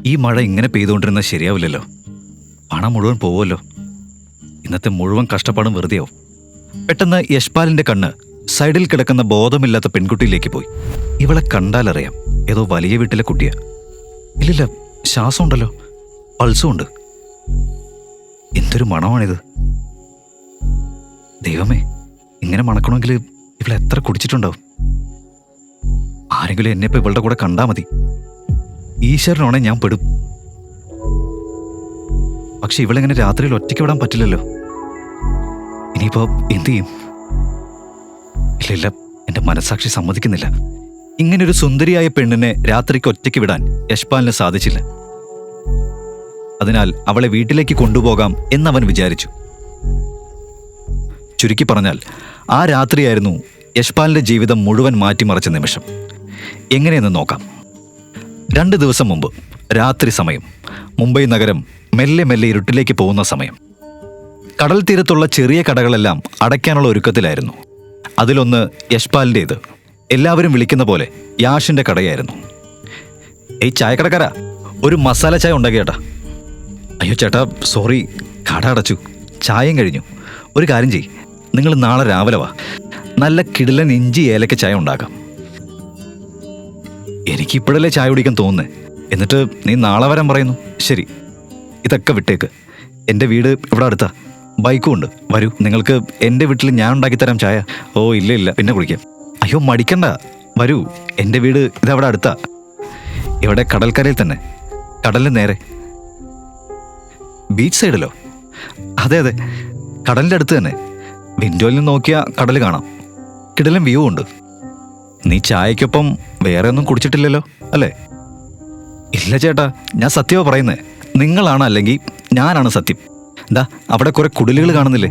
ഈ മഴ ഇങ്ങനെ പെയ്തുകൊണ്ടിരുന്നാൽ ശരിയാവില്ലല്ലോ. പണം മുഴുവൻ പോവുമല്ലോ. ഇന്നത്തെ മുഴുവൻ കഷ്ടപ്പാടും വെറുതെയാവും. പെട്ടെന്ന് യശ്പാലിന്റെ കണ്ണ് സൈഡിൽ കിടക്കുന്ന ബോധമില്ലാത്ത പെൺകുട്ടിയിലേക്ക് പോയി. ഇവളെ കണ്ടാലറിയാം ഏതോ വലിയ വീട്ടിലെ കുട്ടിയാ. ഇല്ലില്ല, ശ്വാസമുണ്ടല്ലോ, പൾസും ഉണ്ട്. എന്തൊരു മണമാണിത്! ദൈവമേ, ഇങ്ങനെ മണക്കണമെങ്കിൽ ഇവളെ എത്ര കുടിച്ചിട്ടുണ്ടാവും. ആരെങ്കിലും എന്നെ ഇപ്പൊ ഇവളുടെ കൂടെ കണ്ടാ മതി. ഈശ്വരനാണെ ഞാൻ പെടും. പക്ഷെ ഇവളെങ്ങനെ രാത്രിയിൽ ഒറ്റയ്ക്ക് വിടാൻ പറ്റില്ലല്ലോ. ഇനിയിപ്പോ എന്തു ചെയ്യും? ഇല്ല, എന്റെ മനസാക്ഷി സമ്മതിക്കുന്നില്ല. ഇങ്ങനൊരു സുന്ദരിയായ പെണ്ണിനെ രാത്രിക്ക് ഒറ്റയ്ക്ക് വിടാൻ യശ്പാലിന് സാധിച്ചില്ല. അതിനാൽ അവളെ വീട്ടിലേക്ക് കൊണ്ടുപോകാം എന്നവൻ വിചാരിച്ചു. ചുരുക്കി പറഞ്ഞാൽ ആ രാത്രിയായിരുന്നു യശ്പാലിന്റെ ജീവിതം മുഴുവൻ മാറ്റിമറിച്ച നിമിഷം. എങ്ങനെയെന്ന് നോക്കാം. 2 ദിവസം മുമ്പ് രാത്രി സമയം. മുംബൈ നഗരം മെല്ലെ മെല്ലെ ഇരുട്ടിലേക്ക് പോകുന്ന സമയം. കടൽ തീരത്തുള്ള ചെറിയ കടകളെല്ലാം അടയ്ക്കാനുള്ള ഒരുക്കത്തിലായിരുന്നു. അതിലൊന്ന് യശ്പാലിൻ്റേത്. എല്ലാവരും വിളിക്കുന്ന പോലെ യാഷിന്റെ കടയായിരുന്നു. ഏയ് ചായക്കടക്കാരാ, ഒരു മസാല ചായ ഉണ്ടാക്കി ചേട്ടാ. അയ്യോ ചേട്ടാ, സോറി, കട അടച്ചു, ചായയും കഴിഞ്ഞു. ഒരു കാര്യം ചെയ്യ്, നിങ്ങൾ നാളെ രാവിലെ വാ, നല്ല കിടിലൻ ഇഞ്ചി ഏലക്ക ചായ ഉണ്ടാക്കാം. എനിക്കിപ്പോഴല്ലേ ചായ കുടിക്കാൻ തോന്നുന്നേ, എന്നിട്ട് നീ നാളെ വരാൻ പറയുന്നു. ശരി, ഇതൊക്കെ വിട്ടേക്ക്. എൻ്റെ വീട് ഇവിടെ അടുത്താ, ബൈക്കും ഉണ്ട്. വരൂ, നിങ്ങൾക്ക് എൻ്റെ വീട്ടിൽ ഞാൻ ഉണ്ടാക്കിത്തരാം ചായ. ഓ ഇല്ല, പിന്നെ കുടിക്കാം. അയ്യോ മടിക്കണ്ട, വരൂ, എൻ്റെ വീട് ഇതവിടെ അടുത്താ. ഇവിടെ കടൽക്കരയിൽ തന്നെ, കടലിന് നേരെ. ബീച്ച് സൈഡിലോ? അതെ, കടലിൻ്റെ അടുത്ത് തന്നെ. വിൻഡോയിൽ നിന്ന് നോക്കിയാൽ കടൽ കാണാം. കിടലും വ്യൂ ഉണ്ട്. നീ ചായക്കൊപ്പം വേറെ ഒന്നും കുടിച്ചിട്ടില്ലല്ലോ അല്ലേ? ഇല്ല ചേട്ടാ, ഞാൻ സത്യമാണ് പറയുന്നത്. നിങ്ങളാണ് അല്ലെങ്കിൽ ഞാനാണ് സത്യം. എന്താ അവിടെ കുറെ കുടിലുകൾ കാണുന്നില്ലേ?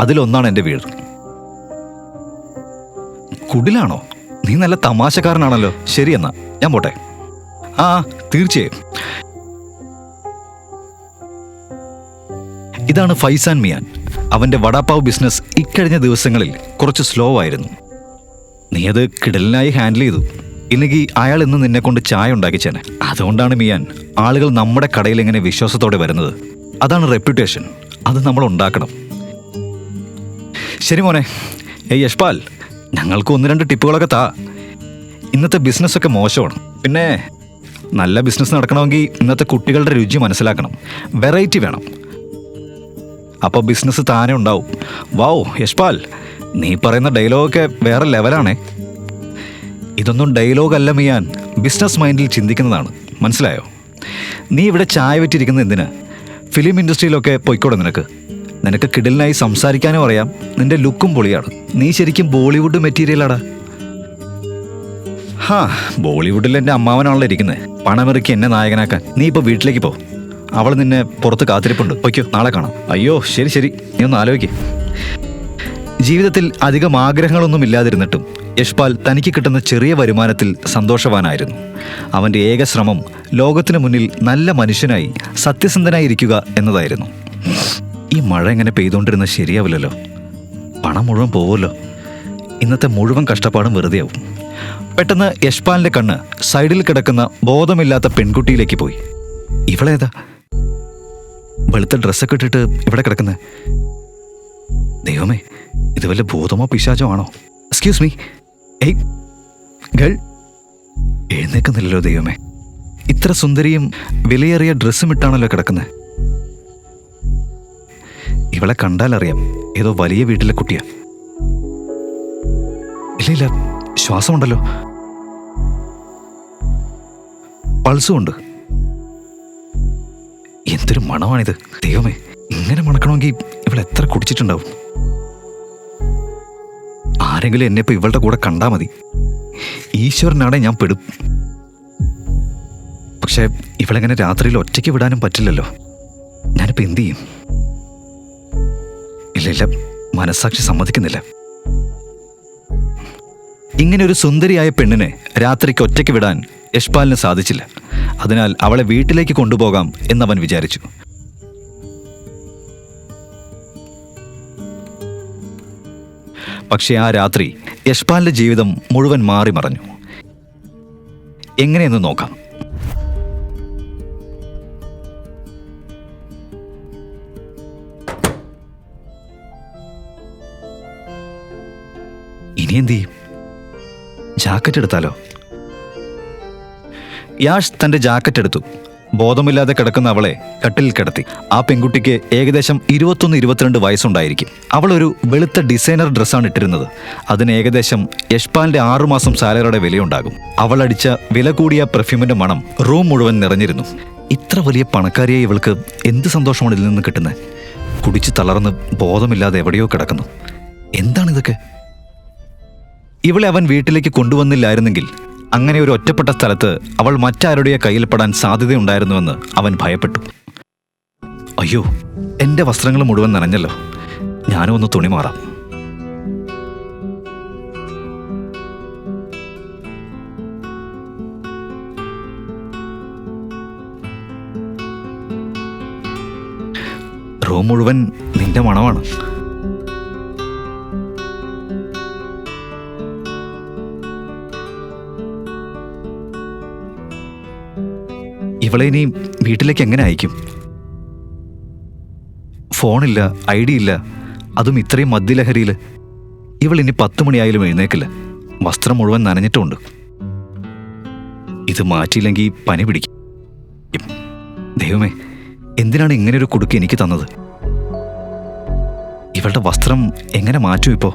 അതിലൊന്നാണ് എൻ്റെ വീട്. കുടിലാണോ? നീ നല്ല തമാശക്കാരനാണല്ലോ. ശരി, എന്നാ ഞാൻ പോട്ടെ. ആ തീർച്ചയായും. ഇതാണ് ഫൈസാൻ മിയാൻ. അവൻ്റെ വടാപ്പാവ് ബിസിനസ് ഇക്കഴിഞ്ഞ ദിവസങ്ങളിൽ കുറച്ച് സ്ലോ ആയിരുന്നു. നീ അത് കിടലിനായി ഹാൻഡിൽ ചെയ്തു. ഇല്ലെങ്കിൽ അയാൾ ഇന്ന് നിന്നെ കൊണ്ട് ചായ ഉണ്ടാക്കിച്ചേനെ. അതുകൊണ്ടാണ് മിയാൻ ആളുകൾ നമ്മുടെ കടയിൽ ഇങ്ങനെ വിശ്വാസത്തോടെ വരുന്നത്. അതാണ് റെപ്യൂട്ടേഷൻ. അത് നമ്മൾ ഉണ്ടാക്കണം. ശരി മോനെ. ഏയ് യശ്പാൽ, ഞങ്ങൾക്ക് 1-2 ടിപ്പുകളൊക്കെ താ. ഇന്നത്തെ ബിസിനസ്സൊക്കെ മോശമാണ്. പിന്നെ നല്ല ബിസിനസ് നടക്കണമെങ്കിൽ ഇന്നത്തെ കുട്ടികളുടെ രുചി മനസ്സിലാക്കണം. വെറൈറ്റി വേണം. അപ്പോൾ ബിസിനസ് താനേ ഉണ്ടാവും. വാവ് യശ്പാൽ, നീ പറയുന്ന ഡയലോഗൊക്കെ വേറെ ലെവലാണേ. ഇതൊന്നും ഡയലോഗല്ല മിയാൻ, ബിസിനസ് മൈൻഡിൽ ചിന്തിക്കുന്നതാണ്. മനസ്സിലായോ? നീ ഇവിടെ ചായ വെറ്റിരിക്കുന്നത് എന്തിനാ? ഫിലിം ഇൻഡസ്ട്രിയിലൊക്കെ പൊയ്ക്കോടെ നിനക്ക് കിടലിനായി സംസാരിക്കാനും അറിയാം. നിന്റെ ലുക്കും പൊളിയാണ്. നീ ശരിക്കും ബോളിവുഡ് മെറ്റീരിയലാടാ. ബോളിവുഡിൽ എൻ്റെ അമ്മാവനാണല്ലോ ഇരിക്കുന്നത്. പണമിറക്കി എന്നെ നായകനാക്കാൻ. നീ ഇപ്പോൾ വീട്ടിലേക്ക് പോ. അവൾ നിന്നെ പുറത്ത് കാത്തിരിപ്പുണ്ട്. പൊയ്ക്കോ, നാളെ കാണാം. അയ്യോ ശരി, നീ ഒന്ന് ആലോചിക്ക്. ജീവിതത്തിൽ അധികം ആഗ്രഹങ്ങളൊന്നും ഇല്ലാതിരുന്നിട്ടും യശ്പാൽ തനിക്ക് കിട്ടുന്ന ചെറിയ വരുമാനത്തിൽ സന്തോഷവാനായിരുന്നു. അവൻ്റെ ഏക ശ്രമം ലോകത്തിനു മുന്നിൽ നല്ല മനുഷ്യനായി സത്യസന്ധനായി ഇരിക്കുക എന്നതായിരുന്നു. ഈ മഴ ഇങ്ങനെ പെയ്തുകൊണ്ടിരുന്നാൽ ശരിയാവില്ലല്ലോ. പണം മുഴുവൻ പോവുമല്ലോ. ഇന്നത്തെ മുഴുവൻ കഷ്ടപ്പാടും വെറുതെയാവും. പെട്ടെന്ന് യശ്പാലിൻ്റെ കണ്ണ് സൈഡിൽ കിടക്കുന്ന ബോധമില്ലാത്ത പെൺകുട്ടിയിലേക്ക് പോയി. ഇവളേതാ വെളുത്ത ഡ്രസ്സൊക്കെ ഇട്ടിട്ട് ഇവിടെ കിടക്കുന്നത്? ദൈവമേ, ഇത് വല്ല ഭൂതമോ പിശാചോ ആണോ? Excuse me. ഏയ് ഗേൾ, എഴുന്നേക്കുന്നില്ലല്ലോ ദൈവമേ. ഇത്ര സുന്ദരിയും വിലയേറിയ ഡ്രസ്സും ഇട്ടാണല്ലോ കിടക്കുന്നത്. ഇവളെ കണ്ടാലറിയാം ഏതോ വലിയ വീട്ടിലെ കുട്ടിയാ. ഇല്ല, ശ്വാസമുണ്ടല്ലോ, പൾസും ഉണ്ട്. എന്തൊരു മണമാണിത്! ദൈവമേ, ഇങ്ങനെ മണക്കണമെങ്കിൽ ഇവൾ എത്ര കുടിച്ചിട്ടുണ്ടാവും. ആരെങ്കിലും എന്നെ ഇപ്പൊ ഇവളുടെ കൂടെ കണ്ടാ മതി. ഈശ്വരനാടെ ഞാൻ പെടും. പക്ഷെ ഇവളെങ്ങനെ രാത്രിയിൽ ഒറ്റയ്ക്ക് വിടാനും പറ്റില്ലല്ലോ. ഞാനിപ്പോ എന്തു ചെയ്യും? ഇല്ല, മനസ്സാക്ഷി സമ്മതിക്കുന്നില്ല. ഇങ്ങനെ ഒരു സുന്ദരിയായ പെണ്ണിനെ രാത്രിക്ക് ഒറ്റയ്ക്ക് വിടാൻ യശ്പാലിന് സാധിച്ചില്ല. അതിനാൽ അവളെ വീട്ടിലേക്ക് കൊണ്ടുപോകാം എന്നവൻ വിചാരിച്ചു. പക്ഷേ ആ രാത്രി യശ്പാലിന്റെ ജീവിതം മുഴുവൻ മാറി മറഞ്ഞു. എങ്ങനെയെന്ന് നോക്കാം. ഇനി എന്ത് ചെയ്യും? ജാക്കറ്റ് എടുത്താലോ? യാഷ് തൻ്റെ ജാക്കറ്റ് എടുത്തു. ബോധമില്ലാതെ കിടക്കുന്ന അവളെ കട്ടിലിൽ കിടത്തി. ആ പെൺകുട്ടിക്ക് ഏകദേശം 21-22 വയസ്സുണ്ടായിരിക്കും. അവളൊരു വെളുത്ത ഡിസൈനർ ഡ്രസ്സാണ് ഇട്ടിരുന്നത്. അതിന് ഏകദേശം യശ്പാലിൻ്റെ 6 മാസം സാലറിയുടെ വിലയുണ്ടാകും. അവൾ അടിച്ച വില കൂടിയ പെർഫ്യൂമിൻ്റെ മണം റൂം മുഴുവൻ നിറഞ്ഞിരുന്നു. ഇത്ര വലിയ പണക്കാരിയായി ഇവൾക്ക് എന്ത് സന്തോഷമാണ് ഇതിൽ നിന്ന് കിട്ടുന്നത്? കുടിച്ച് തളർന്ന് ബോധമില്ലാതെ എവിടെയോ കിടക്കുന്നു. എന്താണിതൊക്കെ? ഇവളെ അവൻ വീട്ടിലേക്ക് കൊണ്ടുവന്നില്ലായിരുന്നെങ്കിൽ അങ്ങനെ ഒരു ഒറ്റപ്പെട്ട സ്ഥലത്ത് അവൾ മറ്റാരുടെ കയ്യിൽപ്പെടാൻ സാധ്യതയുണ്ടായിരുന്നുവെന്ന് അവൻ ഭയപ്പെട്ടു. അയ്യോ, എൻ്റെ വസ്ത്രങ്ങൾ മുഴുവൻ നനഞ്ഞല്ലോ. ഞാനും ഒന്ന് തുണി മാറാം. റൂം മുഴുവൻ നിന്റെ മണമാണ്. ഇവളെ ഇനി വീട്ടിലേക്ക് എങ്ങനെ അയക്കും? ഫോണില്ല, ID ഇല്ല, അതും ഇത്രയും മദ്യലഹരിയിൽ. ഇവൾ ഇനി 10 മണിയായാലും എഴുന്നേക്കില്ല. വസ്ത്രം മുഴുവൻ നനഞ്ഞിട്ടുമുണ്ട്. ഇത് മാറ്റിയില്ലെങ്കിൽ പനി പിടിക്കും. ദൈവമേ, എന്തിനാണ് ഇങ്ങനെയൊരു കുടുക്ക് എനിക്ക് തന്നത്? ഇവളുടെ വസ്ത്രം എങ്ങനെ മാറ്റും ഇപ്പോൾ?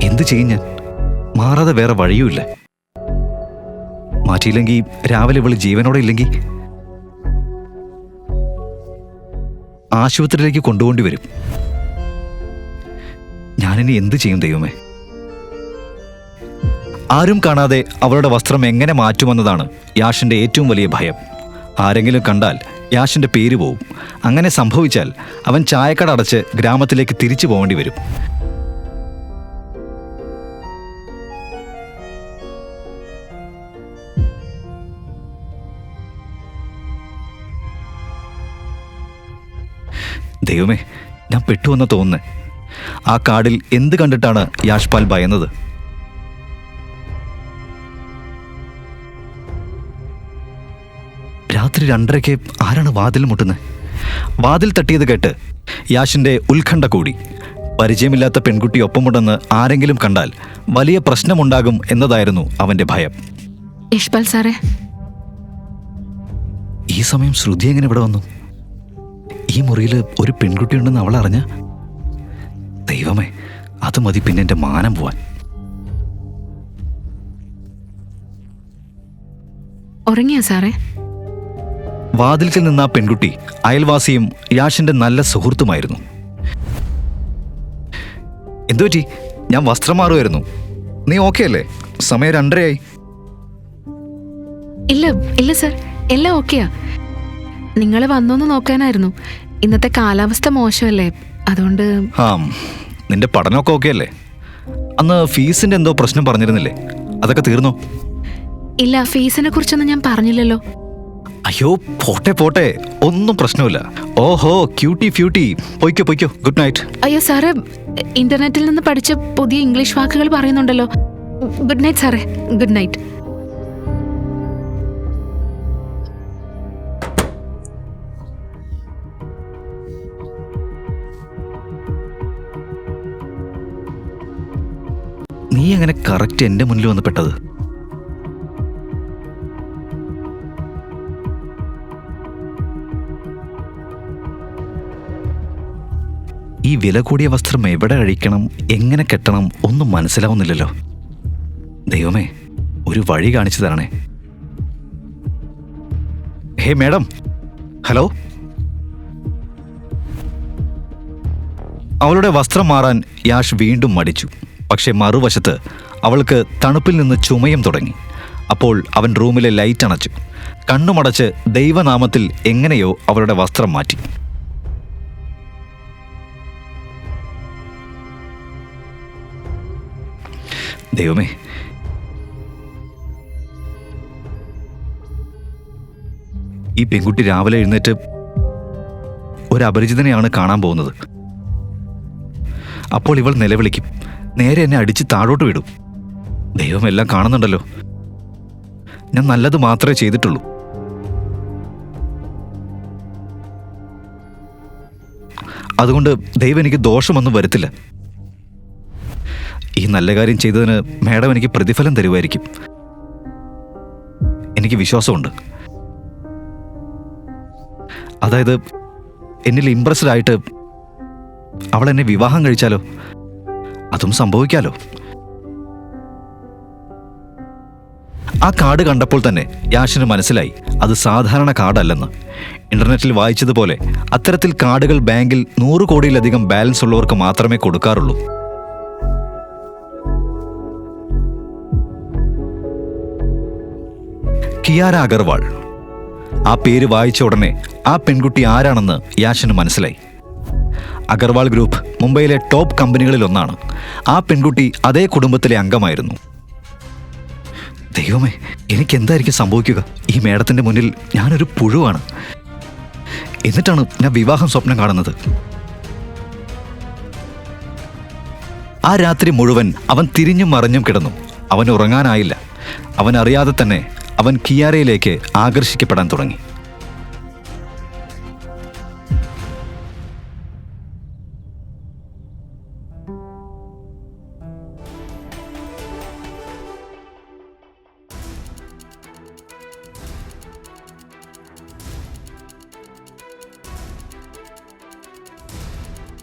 എന്ത് ചെയ്യും ഞാൻ? മാറാതെ വേറെ വഴിയുമില്ല. മാറ്റിയില്ലെങ്കിൽ രാവിലെ ഇവള് ജീവനോടെ ഇല്ലെങ്കിൽ ആശുപത്രിയിലേക്ക് കൊണ്ടുപോണ്ടി വരും. ഞാനിനി എന്ത് ചെയ്യും ദൈവമേ? ആരും കാണാതെ അവളുടെ വസ്ത്രം എങ്ങനെ മാറ്റുമെന്നതാണ് യാഷിന്റെ ഏറ്റവും വലിയ ഭയം. ആരെങ്കിലും കണ്ടാൽ യാഷിന്റെ പേര് പോവും. അങ്ങനെ സംഭവിച്ചാൽ അവൻ ചായക്കട അടച്ച് ഗ്രാമത്തിലേക്ക് തിരിച്ചു പോകേണ്ടി വരും. ദൈവമേ, ഞാൻ പെട്ടുവെന്ന് തോന്നുന്നേ. ആ കാടിൽ എന്ത് കണ്ടിട്ടാണ് യാഷ്പാൽ ഭയന്നത്? രാത്രി 2:30-ക്ക് ആരാണ് വാതിൽ മുട്ടുന്നത്? വാതിൽ തട്ടിയത് കേട്ട് യാഷിന്റെ ഉത്കണ്ഠ കൂടി. പരിചയമില്ലാത്ത പെൺകുട്ടി ഒപ്പമുണ്ടെന്ന് ആരെങ്കിലും കണ്ടാൽ വലിയ പ്രശ്നമുണ്ടാകും എന്നതായിരുന്നു അവന്റെ ഭയം. യശ്പാൽ സാറേ, ഈ സമയം ശ്രുതി എങ്ങനെ ഇവിടെ വന്നു? ഈ മുറിയിൽ ഒരു പെൺകുട്ടിയുണ്ടെന്ന് അവൾ അറിഞ്ഞ? ദൈവമേ, അത് മതി പിന്നെ എൻ്റെ മാനം പോവാൻ. ഉറങ്ങിയോ സാറേ? വാതിൽക്കൽ നിന്ന ആ പെൺകുട്ടി അയൽവാസിയും യാഷിന്റെ നല്ല സുഹൃത്തുമായിരുന്നു. എന്തുപറ്റി? ഞാൻ വസ്ത്രം മാറുമായിരുന്നു. നീ ഓക്കെ അല്ലേ? സമയം 2:30 ഇല്ല ഇല്ല സാർ, എല്ലാം ഓക്കെയാ. നിങ്ങൾ വന്നോന്ന് നോക്കാനായിരുന്നു. ഇന്നത്തെ കാലാവസ്ഥ മോശമല്ലേ, അതുകൊണ്ട്. നിന്റെ പഠനമൊക്കെ ഓക്കെ അല്ലേ? അന്ന് ഫീസിന്റെ എന്തോ പ്രശ്നം പറഞ്ഞിരുന്നില്ലേ? അതൊക്കെ തീർന്നോ? ഇല്ല, ഫീസിനെ കുറിച്ചൊന്നും ഞാൻ പറഞ്ഞില്ലല്ലോ. അയ്യോ, പോട്ടെ, ഒന്നും പ്രശ്നമില്ല. ഓഹോ, ക്യൂട്ടി ഫ്യൂട്ടി. പൊയ്ക്കോ. Good night. അയ്യോ സാറേ, ഇന്റർനെറ്റിൽ നിന്ന് പഠിച്ച പുതിയ ഇംഗ്ലീഷ് വാക്കുകൾ പറയുന്നുണ്ടല്ലോ. ഗുഡ് നൈറ്റ് സാറേ, ഗുഡ് നൈറ്റ്. നീ എങ്ങനെ കറക്റ്റ് എൻ്റെ മുന്നിൽ വന്ന് പെട്ടത്? ഈ വില കൂടിയ വസ്ത്രം എവിടെ അഴിക്കണം, എങ്ങനെ കെട്ടണം ഒന്നും മനസ്സിലാവുന്നില്ലല്ലോ. ദൈവമേ, ഒരു വഴി കാണിച്ചു തരണേ. ഹേ മേഡം, ഹലോ. അവളുടെ വസ്ത്രം മാറാൻ യാഷ് വീണ്ടും മടിച്ചു. പക്ഷെ മറുവശത്ത് അവൾക്ക് തണുപ്പിൽ നിന്ന് ചുമയും തുടങ്ങി. അപ്പോൾ അവൻ റൂമിലെ ലൈറ്റ് അണച്ചു. കണ്ണുമടച്ച് ദൈവനാമത്തിൽ എങ്ങനെയോ അവളുടെ വസ്ത്രം മാറ്റി. ദൈവമേ, ഈ പെൺകുട്ടി രാവിലെ എഴുന്നേറ്റ് ഒരു അപരിചിതനെയാണ് കാണാൻ പോകുന്നത്. അപ്പോൾ ഇവൾ നിലവിളിക്കും, നേരെ എന്നെ അടിച്ച് താഴോട്ട് വിടും. ദൈവം എല്ലാം കാണുന്നുണ്ടല്ലോ. ഞാൻ നല്ലത് മാത്രമേ ചെയ്തിട്ടുള്ളൂ. അതുകൊണ്ട് ദൈവം എനിക്ക് ദോഷമൊന്നും വരുത്തില്ല. ഈ നല്ല കാര്യം ചെയ്തതിന് മാഡം എനിക്ക് പ്രതിഫലം തരുമായിരിക്കും. എനിക്ക് വിശ്വാസമുണ്ട്. അതായത് എന്നിൽ ഇംപ്രസ്ഡ് ആയിട്ട് അവൾ എന്നെ വിവാഹം കഴിച്ചാലോ? അതും സംഭവിക്കാലോ. ആ കാർഡ് കണ്ടപ്പോൾ തന്നെ യാഷിന് മനസ്സിലായി അത് സാധാരണ കാർഡല്ലെന്ന്. ഇന്റർനെറ്റിൽ വായിച്ചതുപോലെ അത്തരത്തിൽ കാർഡുകൾ ബാങ്കിൽ 100 കോടിയിലധികം ബാലൻസ് ഉള്ളവർക്ക് മാത്രമേ കൊടുക്കാറുള്ളൂ. കിയാര അഗർവാൾ. ആ പേര് വായിച്ച ഉടനെ ആ പെൺകുട്ടി ആരാണെന്ന് യാഷിന് മനസ്സിലായി. അഗർവാൾ ഗ്രൂപ്പ് മുംബൈയിലെ ടോപ്പ് കമ്പനികളിൽ ഒന്നാണ്. ആ പെൺകുട്ടി അതേ കുടുംബത്തിലെ അംഗമായിരുന്നു. ദൈവമേ, എനിക്കെന്തായിരിക്കും സംഭവിക്കുക? ഈ മേഡത്തിന്റെ മുന്നിൽ ഞാനൊരു പുഴുവാണ്. എന്നിട്ടാണ് ഞാൻ വിവാഹം സ്വപ്നം കാണുന്നത്. ആ രാത്രി മുഴുവൻ അവൻ തിരിഞ്ഞും മറിഞ്ഞും കിടന്നു. അവൻ ഉറങ്ങാനായില്ല. അവൻ അറിയാതെ തന്നെ അവൻ കിയാരയിലേക്ക് ആകർഷിക്കപ്പെടാൻ തുടങ്ങി.